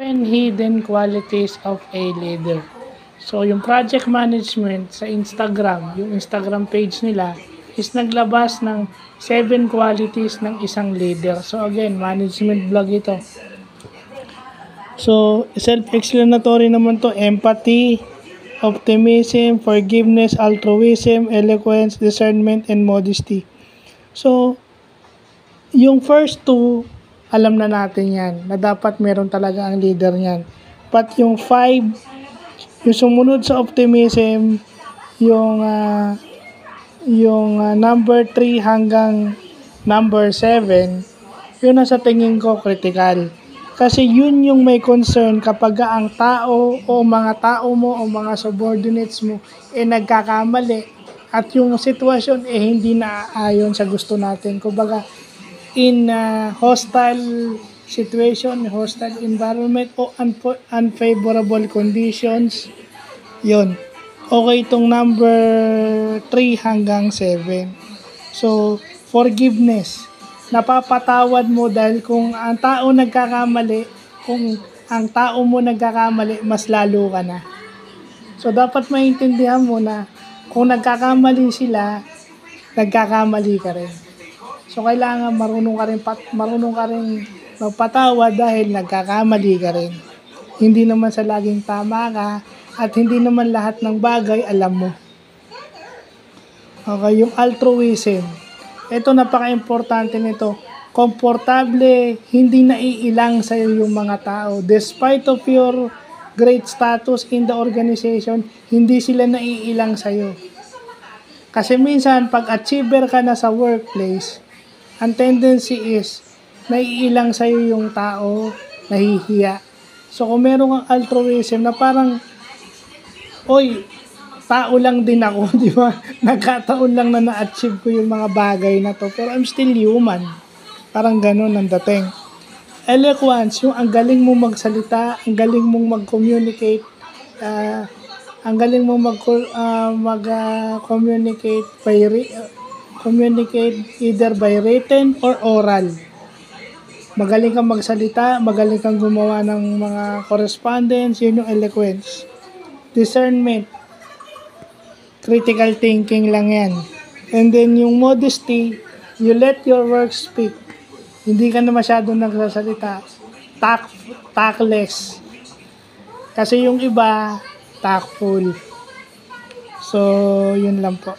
Hidden qualities of a leader. So, yung project management sa Instagram, yung Instagram page nila, is naglabas ng 7 qualities ng isang leader. So, again, management blog ito. So, self-explanatory naman to: empathy, optimism, forgiveness, altruism, eloquence, discernment, and modesty. So, yung first two, alam na natin yan, na dapat meron talaga ang leader niyan. But yung 5, yung sumunod sa optimism, yung number 3 hanggang number 7, yun ang sa tingin ko critical. Kasi yun yung may concern kapag ang tao o mga tao mo o mga subordinates mo nagkakamali at yung sitwasyon hindi naaayon sa gusto natin. Kumbaga, in hostile situation, hostile environment o unfavorable conditions, yun. Okay itong number 3 hanggang 7. So, forgiveness. Napapatawad mo dahil kung ang tao nagkakamali, kung ang tao mo nagkakamali, mas lalo ka na. So, dapat maintindihan mo na kung nagkakamali sila, nagkakamali ka rin. So, kailangan marunong ka rin magpatawad dahil nagkakamali ka rin. Hindi naman sa laging tama ka at hindi naman lahat ng bagay alam mo. Okay, yung altruism. Ito, napaka-importante nito. Komportable, hindi naiilang sa iyo yung mga tao. Despite of your great status in the organization, hindi sila naiilang sa iyo. Kasi minsan, pag achiever ka na sa workplace, ang tendency is, naiilang sa'yo yung tao, nahihiya. So, kung meron kang altruism na parang, oy, tao lang din ako, di ba? Nagkataon lang na na-achieve ko yung mga bagay na to, pero I'm still human. Parang ganun ang dating. Eloquence, yung ang galing mong magsalita, ang galing mong mag-communicate, ang galing mong communicate either by written or oral. Magaling kang magsalita, magaling kang gumawa ng mga correspondence, yun yung eloquence. Discernment, critical thinking lang yan. And then yung modesty, you let your work speak. Hindi ka na masyadong nagsasalita. Tactless. Kasi yung iba, tactful. So, yun lang po.